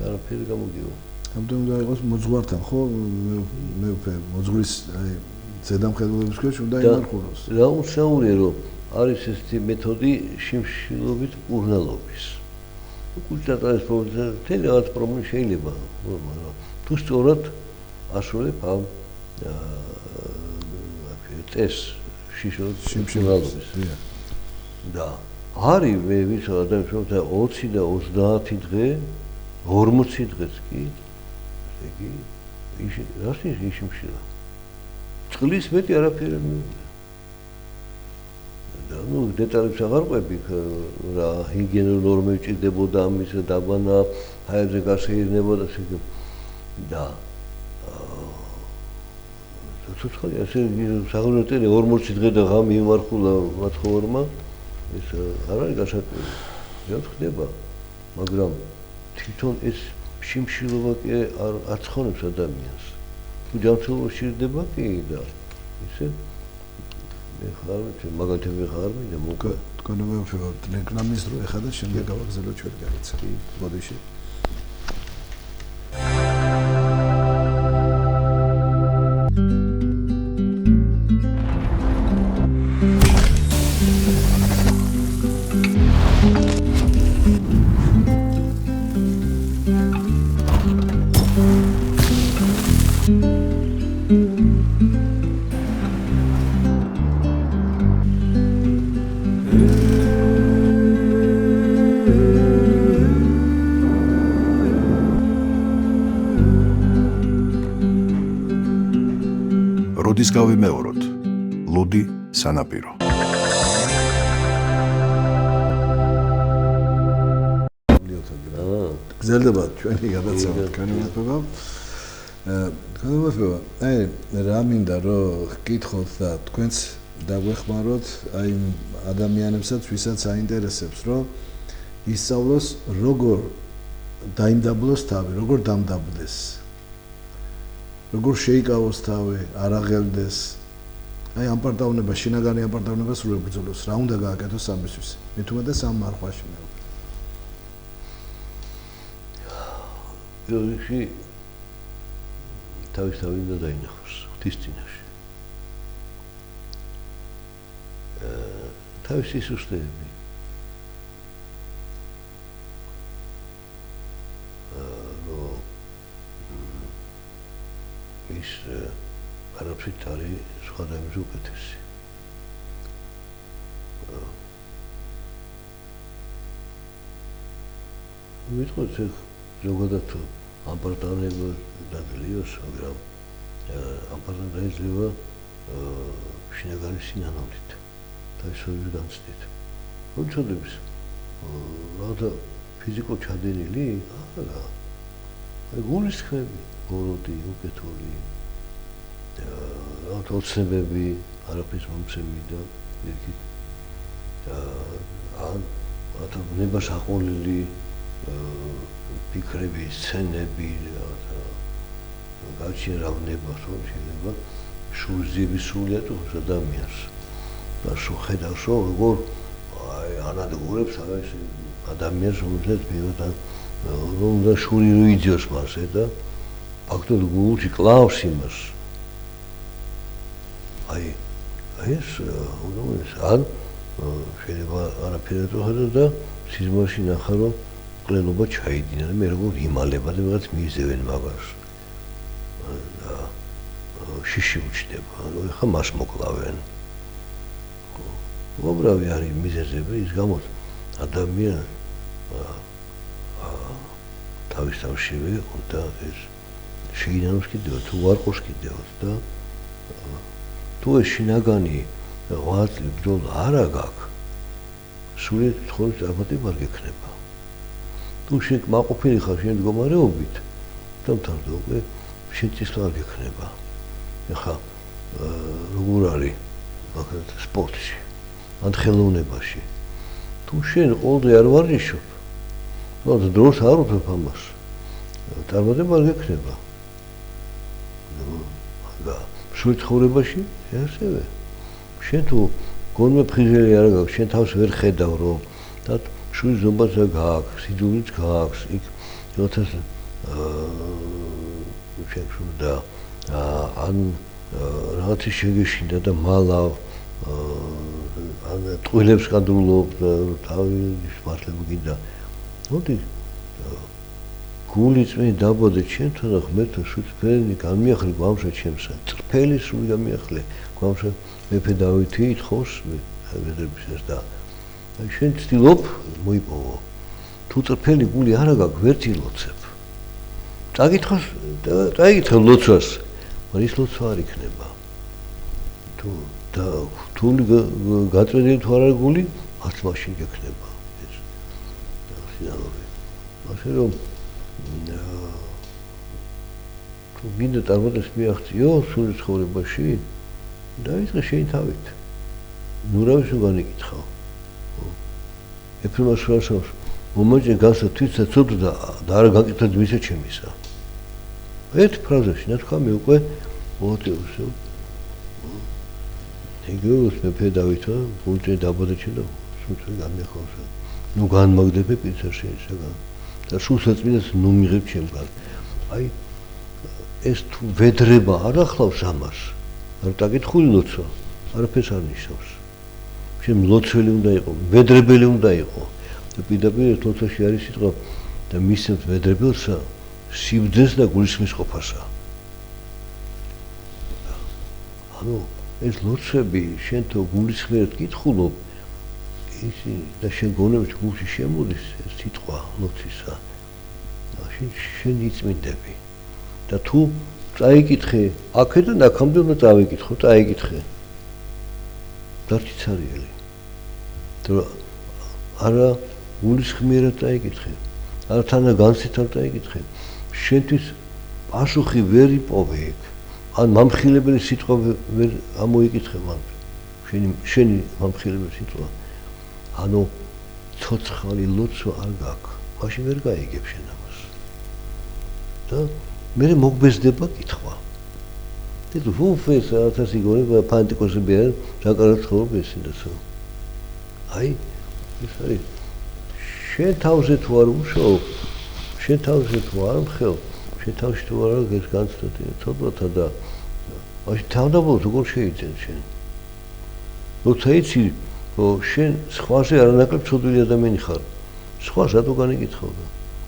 [SPEAKER 2] არაფერი გამოგიო. ამდენ უნდა იყოს მოძღვართან, ხო? მე ვფე მოძღვრის აი ზედამხედველების ქვეშ უნდა იმარხულოს. რა უსაურია რომ არის ესეთი მეთოდი შიმშილობით ურნალობის. კულტურატარის პრობლემა, თელი რაღაც პრობლემა შეიძლება, მაგრამ თუ სწორად ასრულებ ამ წესს შიშროთშიმშილობის და არის მე ვიცი ადამიანს 20 და 30 დღე 40 დღეც კი იგი რას იშიმშილა წყლის მეტი არაფერი მიუღია და ნუ დეტალებს აღარ ყვები რა ჰიგიენურ ნორმები ჭირდებოდა ამის დაბანა ჰაერზე გასეირნებოდა და ცოცხალი ასე საღამოთელი 40 დღე და ღამე იმარხულა მათხოვარმა ეს არ არის გასაკვირი რა ხდება მაგრამ თვითონ ეს შიმშილობა კი არ აცხონებს ადამიანს თუ ჯანმრთელობა სჭირდება კი და ისე მე ხარ მაგათები ხარ და მოკა
[SPEAKER 1] თქვენებო რეკლამის დრო ეხლა და შემდეგ გავაგზავნოთ ჩვენ გადაცა ბოდიში
[SPEAKER 3] როდის გავიმეოროთ ლუდი სანაპირო
[SPEAKER 1] გზელდება ჩვენი გადაცემა თქვენი მეფობა აი რა მინდა რომ გკითხოთ და თქვენც დაგვეხმაროთ აი ადამიანებსაც ვისაც აინტერესებს რომ ისწავლოს როგორ დაიმდაბლოს თავი როგორ დამდაბლდეს როგორ შეიკავოს თავი, არ აღელდეს. აი ამ პარტავნება, შინაგანი ამ პარტავნება სულ ებრძოლოს. რა უნდა გააკეთოს ამისთვის? მე თუმეტეს ამ მარხვაში მე.
[SPEAKER 2] როდეში თავის უნდა დაინახოს ღვთის წინაშე. თავის სისუსტეები. ის არაფრით არის სხვა ადამიანის უკეთესი. ვიტყოდ ზოგადად ამ პარტავნება დაგლიოს, მაგრამ ამ პარტავნება შეიძლება შინაგანი სინანავლით და ისოები განცდით. როდესაც რაღაცა ფიზიკო ჩადენილი, არა. აი გულის ხმები გოროდი, უკეთური, ოცნებები, არაფრის მომცემი და იქით ნებას აყოლილი ფიქრები, სცენები, გაჩირავნება, შეიძლება შურზიების სრულიად უხს ადამიანს. და ხედავს, რომ როგორ ანადგურებს ადამიანს, რომელსაც მივიდა რომ უნდა შური რო იძიოს მასე და ფაქტობრივად გულში კლავს იმას. აი ეს ან შეიძლება არაფერი თქო და სიზმარში ნახა რომ კლენობა ჩაიდინა და მე როგორ იმალება და რაღაც მიიზევენ მაგას. და შიში უჩდება, რომ ეხა მას მოკლავენ. უბრალოდ არის მიზეზები ის გამოც ადამიანს თავის თავშივე უნდა ეს შეინანოს კიდევ თუ არ ყოს კიდევ და თუ ეს შინაგანი ღვაწლი ბრძოლა არ აქვს სულ ცხოვრების წარმატება არ გექნება თუ შენ მაყოფილი ხარ შენ მდგომარეობით დამთავრდა უკვე შენ წისვლა არ გექნება ეხლა როგორ არის მაგალითად სპორტში ან ხელოვნებაში თუ შენ ყოველდღე არ ვარჯიშობ და დროს არ უწევ ამას წარმატება არ გექნება და სულ ცხოვრებაში ასევე შენ თუ გონმე ფხიზელი არ გაქვს შენ თავს ვერ ხედავ რომ და შუის ზომბაც გააქვს სიძულვით გააქვს იქ როდესაც შეგვდა ან რაღაცი შეგეშინდა და მალავ ან ტყუილებს გადულობ და თავის მართლება გინდა მოდი გული წმინდა დაბოდე ჩემთან და ღმერთო სულფერი განმიახლე გვამშა ჩემსა წრფელი სული განმიახლე გვამშა მეფე დავითი ითხოვს მედრებისას და შენ ცდილობ მოიპოვო თუ წრფელი გული არა გაქვს ვერც ილოცებ წაიკითხე ლოცვას მაგრამ ის ლოცვა არ იქნება თუ გაწვედილი თუ არა გული არც მაშინ გექნება ეს სინამდვილე ასე რომ თუ გინდა წარმოდეს მიაღწიო სული ცხოვრებაში დაიწყე შენი თავით ნურავის უგან იკითხავ ეფრემას ვარსავს მომაჭე განსა თვითსა ცოდო და არა გაკითხა მისა ჩემისა ერთ ფრაზაში ნათქვა მე უკვე მოატევსო ეგრეოს მეფე დავითო გულწინ დაბოდე ჩემ და სულწინ გამიხავსა ნუ განმაგდები პიცაში ისაგან და სულსაწმინდას ნუ მიღებ ჩემგან აი ეს თუ ვედრება არ ახლავს ამას არ დაკითხული ლოცვა არაფერს არ ნიშნავს შენ ლოცველი უნდა იყო ვედრებელი უნდა იყო და პირდაპირ ლოცვაში არის სიტყვა და მისცემს ვედრებელსა სიბძეს და გულისხმის ყოფასა ანუ ეს ლოცვები შენ თუ გულისხმიერად კითხულობ ისი და შენ გონებში გულში შემოდის სიტყვა ლოცვისა და შენ იწმინდები და თუ წაიკითხე აქედან აქამდე უნდა წავიკითხო წაიკითხე დარჩიცარიელი თუ არა გულისხმიერად წაიკითხე არა თანა განსით არ წაიკითხე შენთვის პასუხი ვერ იპოვე იქ ან მამხილებელი სიტყვა ვერ ამოიკითხე მან შენი მამხილებელი სიტყვა ანუ ცოცხალი ლოცვა არ გაქვს მაშინ ვერ გაიგებ შენ ამას და მე მოგბეზდება კითხვა და ვუფეს ათასი გონება ფანტიკოსები არ საკარად ცხოვრობ ესინდასო აი ეს არის შენ თავზე თუ არ უშაობ შენ თავზე თუ არ მხელ შენ თავში თუ არ გეს განცდოდი ცოდვათა და მაშინ თავდაბოლოს როგორ შეიძლება შენ როცა იცი შენ სხვაზე არანაკლებ ცოდვილი ადამიანი ხარ სხვა რატო განეკითხავდა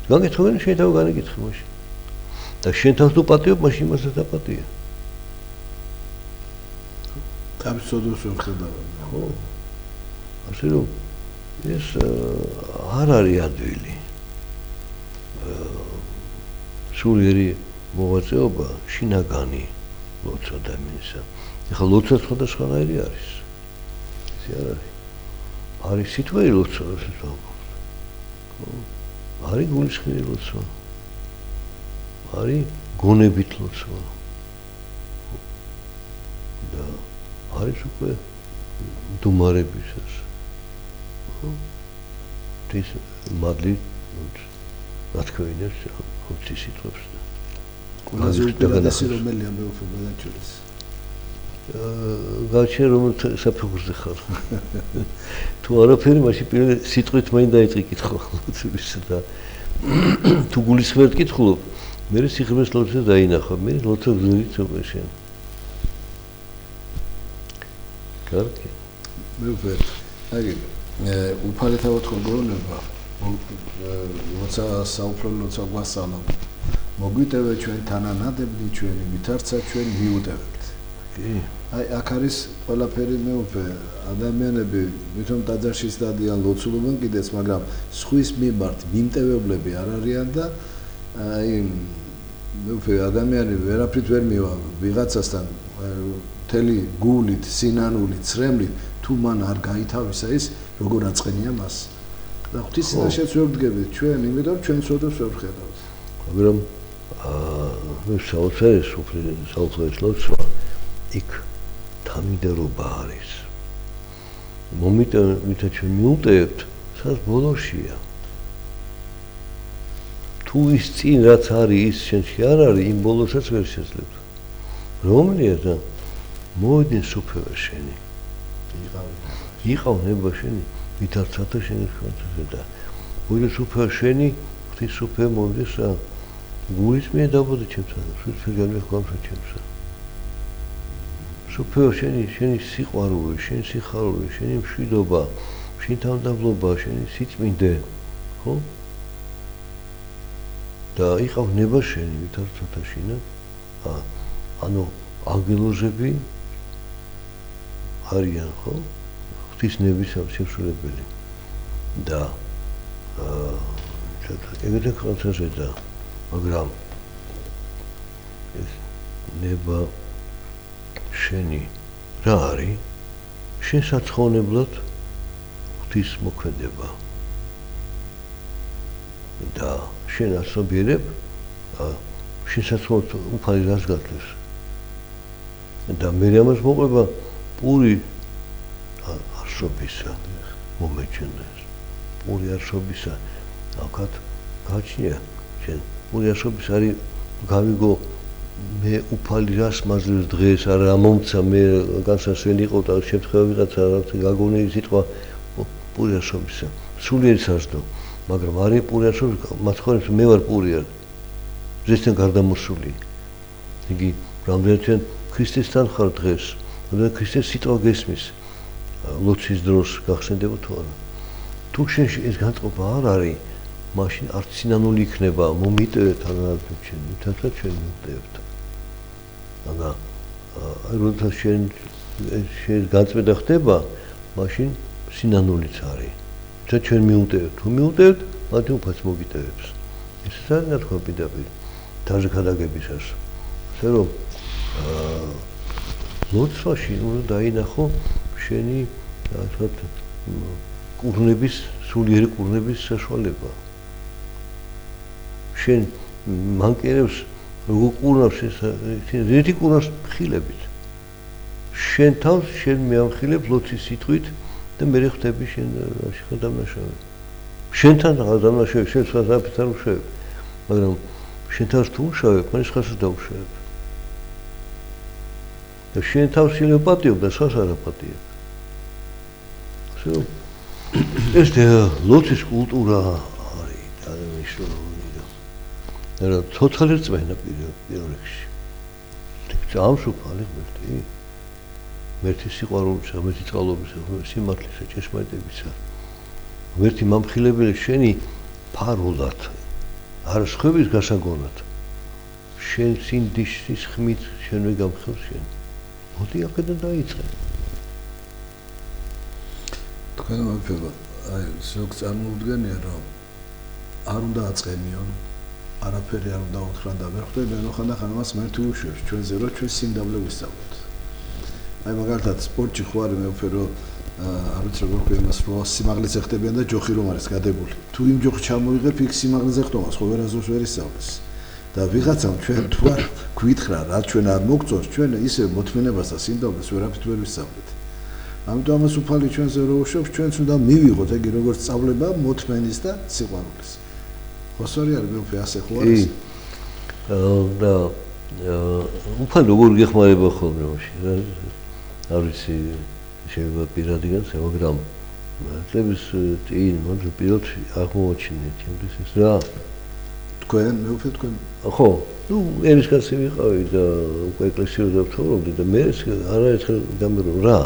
[SPEAKER 2] განეკითხავენ შენ თავ განეკითხე მაშინ და შენ თავს თუ პატიობ მაშინ იმასაც დაპატია
[SPEAKER 1] თავის ცოდვას ვერ ხედავ
[SPEAKER 2] ხო ასე რომ ეს არ არის ადვილი სულიერი მოღვაწეობა შინაგანი ლოცვა და მინსა ეხლა ლოცვა სხვადასხვანაირი არის ისე არ არის არის სიტყვიერი ლოცვა რასაც ვამბობთ ხო არის გულისხმიერი ლოცვა არის გონებით ლოცვა და არის უკვე დუმარებისას ხო ეს მადლი რა თქმა უნდა ხუთი სიტყვებს და
[SPEAKER 1] ყველაზე უპირატესი რომელია მე უფრო გადაჭრეს
[SPEAKER 2] გაჩერე რომ საფეხურზე ხარ თუ არაფერი მაშინ პირველ სიტყვით მაინც დაიწყე კითხვა ლოცვისა და თუ გულისხმიერად კითხულობ მე სიღრმეს ლოცვა დაინახავ მე ლოცვა გზით უკვე შენ კარგი
[SPEAKER 1] მე უკვე აი უფალეთავად ხო გონება როცა საუფლო ლოცვა გვასწავლა მოგვიტევე ჩვენ თანანადები ჩვენი ვითარცა ჩვენ მიუტევებთ კი აი აქ არის ყველაფერი მე უკვე ადამიანები ვითომ ტაძარშიც დადიან ლოცულობენ კიდეც მაგრამ სხვის მიმართ მიმტევებლები არ არიან და აი მე უკვე ადამიანი ვერაფრით ვერ მივა ვიღაცასთან მთელი გულით სინანულით ცრემლით თუ მან არ გაითავისა ის როგორ აწყენია მას და ღვთისმაშეც ვერ ვდგებით ჩვენ იმიტომ ჩვენ სოდოს ვერ ვხედავთ
[SPEAKER 2] მაგრამ მე საოცრის ლოცვა იქ თამიდერობა არის მომიტევით ჩვენ მიუტევებთ სადაც ბოლოშია თუ ის წინ რაც არის ის შენში არ არის იმ ბოლოსაც ვერ შეძლებთ რომლია და მოიდნენ სუფევა შენი იყავნება შენი ვითარცათა შენი ხმათზე და მოიდნენ სუფევა შენი ღვთის სუფევა მომდესა გულის მე დაბოდე ჩემთან სულფერი გამიხვალსა ჩემსა სუფევა შენი სიყვარული შენი სიხარული შენი მშვიდობა შენი თავდაბლობა შენი სიწმინდე ხო და იყავ ნება შენი ვითარ ცოტაშინა ანუ ანგელოზები არიან ხო ღვთისნების შემსრულებელი და ეგრე ხალხზე და მაგრამ ეს ნება შენი რა არის შესაცხოვნებლად ღვთის მოქმედება და შენ ასობიერებ შესაძლოა უფალი რას გათვლეს და მე ამას მოყვება პური არსობისა მომეჩენეს პური არსობისა აქაც გაჩნია შენ პური არსობის არის გავიგო მე უფალი რას მაძლევს დღეს არა მომცა მე განსასვენ იყო და შემთხვევა ვიღაცა რაღაც გაგონილი სიტყვა პური არსობისა სულიერი სასდო მაგრამ არის პური არსობის მაცხორებს მე ვარ პური არ ზესთან გარდამოსული იგი რამდენად ქრისტესთან ხარ დღეს და ქრისტეს სიტყვა გესმის ლოცვის დროს გახსენდება თუ არა თუ შენში ეს განწყობა არ არის მაშინ არც სინანული იქნება მომიტევეთ ანალიზებს ჩემი თათა ჩვენ მივდევთ და როცა შენ გაწმენდა ხდება მაშინ სინანულიც არის და ჩვენ მივდევთ თუ მივდევთ მათი უფალს მოგიტევებს ეს არის ნათქვა პირდაპირ დაჟე ქადაგებისას ასე რომ ლოცვაში უნდა დაინახო შენი ასე კურნების სულიერი კურნების საშუალება შენ მანკერებს როგორ კურნავს შენ რითი კურნავს ხილებით შენ თავს შენ მეამხილებ ლოცვის სიტყვით და მე ხვდები შენ შეხადამნაშავე შენთან გადამნაშავე შენ სხვა საფრთხეს არ უშევებ მაგრამ შენ თავს თუ უშავებ მან სხვასაც დაუშავებ და შენ თავს შეიძლება პატიობ და სხვას არ აპატიებ ასე რომ ეს ლოცვის კულტურა არის მნიშვნელოვანი და ცოცხალი რწმენა პირველ რიგში წამსუფალი ღმერთი ღმერთის სიყვარულისა ღმერთის წყალობისა სიმართლისა ჭეშმარიტებისა ღმერთი მამხილებელი შენი ფარულად არ სხვების გასაგონად შენ სინდისის ხმით შენ ვეგამხილ შენ მოდი აქედან დაიწყე
[SPEAKER 1] თქვენ მოგფება აი ზოგ წარმოუდგენია რომ არ უნდა აწყენიონ არაფერი არ უნდა უთხრან და ვერ ხვდები რომ ხანდახან მას მერტი უშვებს ჩვენზე რომ ჩვენ სიმდაბლე ვისწავლოთ აი მაგალითად სპორტში ხო არის მე ვფერო არ ვიცი როგორ ქვია მას რო სიმაღლეზე ხდებიან და ჯოხი რომ არის გადებული თუ იმ ჯოხს ჩამოიღებ იქ სიმაღლეზე ხტომას ხო ვერაზოს ვერ ისწავლის და ვიღაცამ ჩვენ თუ არ გვითხრა რა ჩვენ არ მოგწონს ჩვენ ისე მოთმინებას და სიმდაბლეს ვერაფრით ვერ ვისწავლეთ ამიტომ ამას უფალი ჩვენზე რო უშვებს ჩვენც უნდა მივიღოთ ეგ როგორც სწავლება მოთმენის და სიყვარულის ხოსარი არის მე ვფე ასე ხო არის
[SPEAKER 2] და უფალი როგორ გეხმარება ხოლმე მაშინ არ ვიცი შეიძლება პირადი განცე მაგრამ წლების წინ მოდი პირადში აღმოაჩინეთ იმის ეს რა თქვენ მე ვფე თქვენ ხო ну ერისკაცი ვიყავი და უკვე ეკლესიაზე ვცხოვრობდი და მე არაერთხელ გამერო რა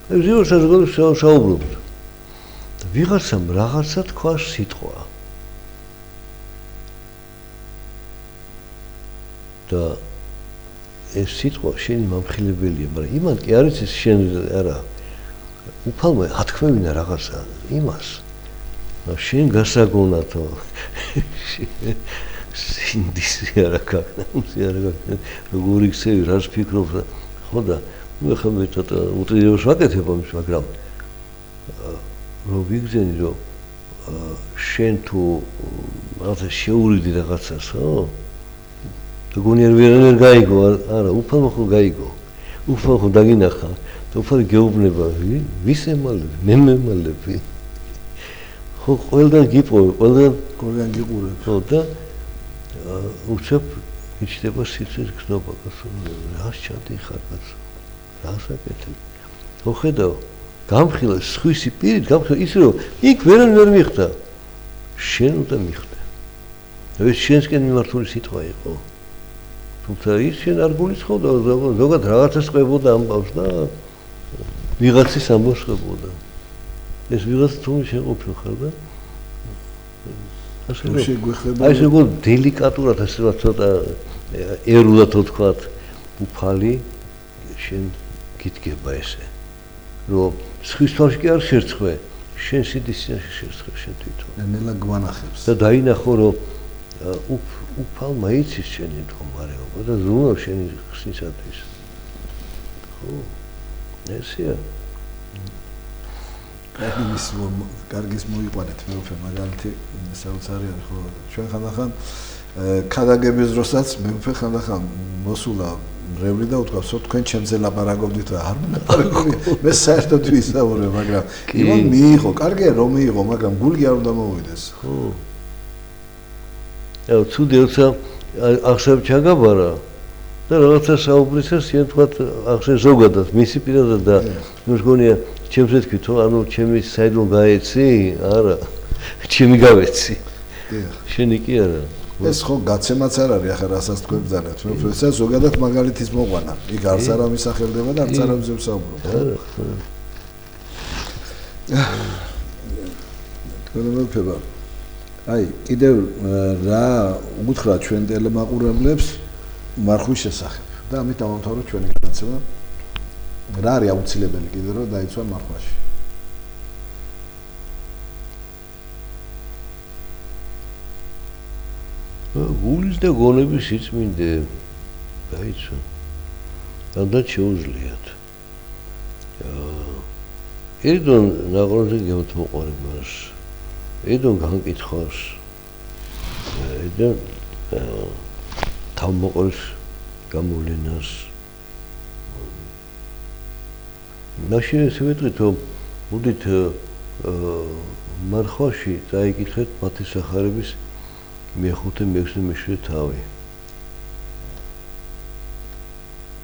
[SPEAKER 2] ეს ზიო საზოგადოებას საუბრობთ და ვიღაცამ რაღაცა თქვა სიტყვა და ეს სიტყვა შენი მამხილებელია მაგრამ იმან კი არის ეს შენ არა უფალმა ათქმევინა რაღაცა იმას შენ გასაგონათო სინდისი არა გაგნა როგორი ხსევი რას ფიქრობ ხო და მე ხომ მე ცოტა უტრირებს ვაკეთებ ამის მაგრამ რომ ვიგზენი რომ შენ თუ რაღაცა შეურიდი რაღაცას ხო გონიერ ვერ გაიგო არა უფალმა ხო გაიგო უფალმა ხო დაგინახა და უფალი გეუბნება ვის ემალები მე მემალები ხო ყველგან ყველგან გიყურებ ხო და უცებ იჩდება სიცოცხლის გზნობა რას ჩადიხარ კაცო რას აკეთებ ხო ხედავ გამხილა სხვისი პირით გამხილა ის რომ იქ ვერ მიხდა შენ უნდა მიხდე ეს შენსკენ მიმართული სიტყვა იყო თუმცა ის შენ არ გულისხმობდა ზოგადად რაღაცას ყვებოდა ამბავს და ვიღაცის ამბავს ყვებოდა ეს ვიღაც თუ შეყოფილ ხარ და აი ეს როგორ დელიკატურად ასე რა ცოტა ერულად ვთქვათ უფალი შენ გიდგება ესე რომ სხვის თვალში კი არ შერცხვე შენ სიდის წინაშე შერცხვე შენ თვითონ
[SPEAKER 1] ნელა გვანახებს
[SPEAKER 2] და დაინახო რომ უფალმა იცის შენი მდგომარეობა და ზრუნავს შენი ხსნისათვის ხო ესეა
[SPEAKER 1] ის კარგის მოიყვანეთ მეუფე მაგალითი საოცარი არის ხო ჩვენ ხანდახან ქადაგების დროსაც მეუფე ხანდახან მოსულა მრევლი და უთქვამს რომ თქვენ ჩემზე ლაპარაკობდით და არ ლაპარაკობდი მე საერთოდ ვისაუბრე მაგრამ იმან მიიღო კარგია რომ მიიღო მაგრამ გული არ უნდა მოვიდეს
[SPEAKER 2] ხო ე ცუდი როცა ახსებ ჩაგაბარა და რაღაცა საუბრისას ისე თქვა ახსე ზოგადად მისი პირადად და მგონია ჩემზე თქვით რომ ანუ ჩემი საიდუმლო გაეცი არა ჩემი გავეცი შენი კი არა
[SPEAKER 1] ეს ხო გაცემაც არ არის ახლა რასაც თქვენ ბრძანებთ მე პროფესორ ზოგადად მაგალითის მოყვანა იქ არც არა მისახელდება და არც არა მზე ვსაუბრობ თქვენ მოფება აი კიდევ რა უთხრა ჩვენ ტელემაყურებლებს მარხვის შესახებ და ამით დავამთავროთ ჩვენი გადაცემა რა არის აუცილებელი კიდევ რომ დაიცვან მარხვაში
[SPEAKER 2] გულის და გონების სიწმინდე დაიცვა რამდენად შეუძლიათ ედონ ნაღროზე გემთმოყარებას ედონ განკითხვას ედონ თავმოყრის გამოვლენას მაშინ ესე ვიტყვით რომ მოდით მარხვაში წაიკითხეთ მათი სახარების მეხუთე მეექვსე მეშვიდე თავი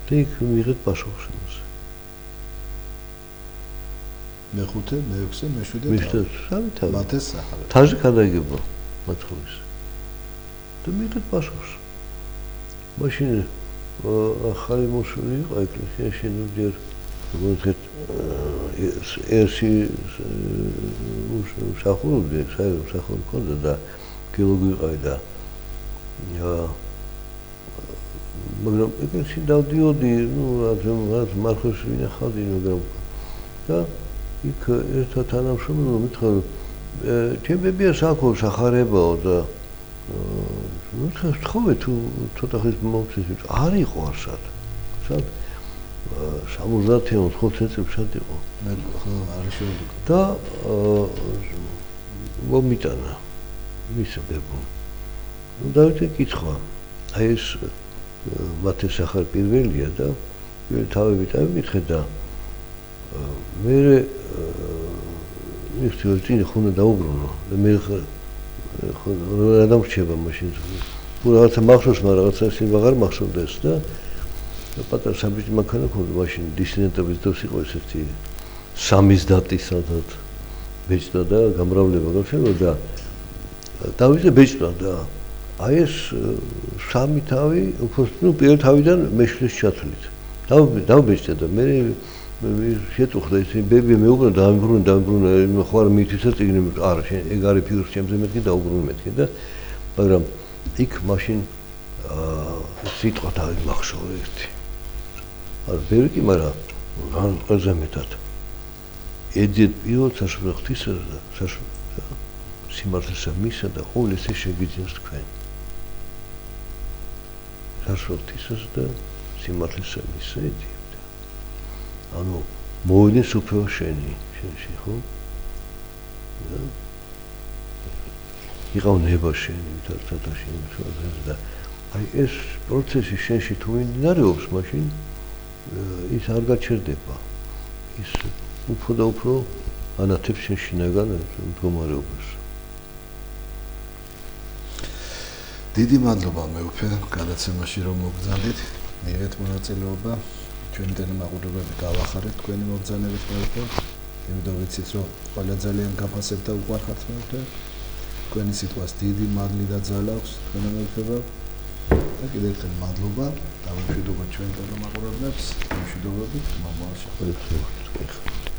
[SPEAKER 2] და იქ მიიღეთ პასუხს იმაზე
[SPEAKER 1] მეხუთე მეექვსე მეშვიდე
[SPEAKER 2] თავი
[SPEAKER 1] მათეს სახარება
[SPEAKER 2] თავზე გადაგება მათხოვის და მიიღეთ პასუხს მაშინ ახალი მოსული იყო ეკლესიაში ნუ ჯერ როგორც ერთი სახურობდი სახური ქონდა და გილოგი ვიყავი და მაგრამ ეკლესიაში დავდიოდი ნუ რაც მარხვის ვინახავდი მაგრამ და იქ ერთად თანამშრომელმა მითხრა ჩემებია საქო სახარებაო და ნუ თხოვე თუ ცოტა ხნის მოვცეს არ იყო არსად სად 70-80 წელს სად იყო
[SPEAKER 1] მე ხო არ შევიდა
[SPEAKER 2] და მომიტანა მისებებო ნუ დავიწყე კითხვა აი ეს მათი სახარ პირველია და თავებით ავიკითხე და მე მიხდი წინ ხონა დაუბრუნო და მე ხო რა დამრჩება მაშინ თუ რაღაცა მახსოვს მაგრამ რაღაცა ისე აღარ მახსოვდეს და პატარა საბჭოთა მანქანა ქონდა მაშინ დისიდენტების დროს იყო ესეთი სამის დატისადად ბეჭდა და გამრავლება გავშენო და დავიწყე ბეჭდა და აი ეს სამი თავი უფრო ნუ პირველ თავიდან მეშვიდეს ჩათვლით დავბეჭდა და მე შეწუხდა ისე ბებია მეუბრუნდა დამბრუნა ხო არ მითვისაც იგნე არა შენ ეგ არის ფიგურს ჩემზე მეთქი დაუბრუნე მეთქი და მაგრამ იქ მაშინ სიტყვა დავიმახსოვრე ერთი არ ბევრი კი მაგრამ რან ყველაზე მეტად ეძეთ პირველ საშუალო ღვთისა და საშუალო სიმართლესა მისა და ყოველ ესე შეგიძლიათ თქვენ საშუალო ღვთისას და სიმართლესა მისა ეძიებდა ანუ მოვიდეს უფეო შენში ხო იყავ ნება შენი თათათა შენი და აი ეს პროცესი შენში თუ მიმდინარეობს მაშინ ის არ გაჩერდება ის უფრო და უფრო ანათებს შენ შინაგან მდგომარეობას
[SPEAKER 1] დიდი მადლობა მეუფე გადაცემაში რომ მოგზავნით მიიღეთ მონაწილეობა ჩვენი ტელემაყურებლები გავახარეთ თქვენი მოგზავნებით მეუფე იმიტომ ვიცით რომ ყველა ძალიან გაფასებთ და უყვარხართ მეუფე თქვენი სიტყვას დიდი მადლი და ძალა აქვს თქვენ მეუფეო და კიდევ ერთხელ მადლობა და ვიმშვიდობთ ჩვენ ტელემაყურებლებს მშვიდობებით მომავალ შეხვედრაზე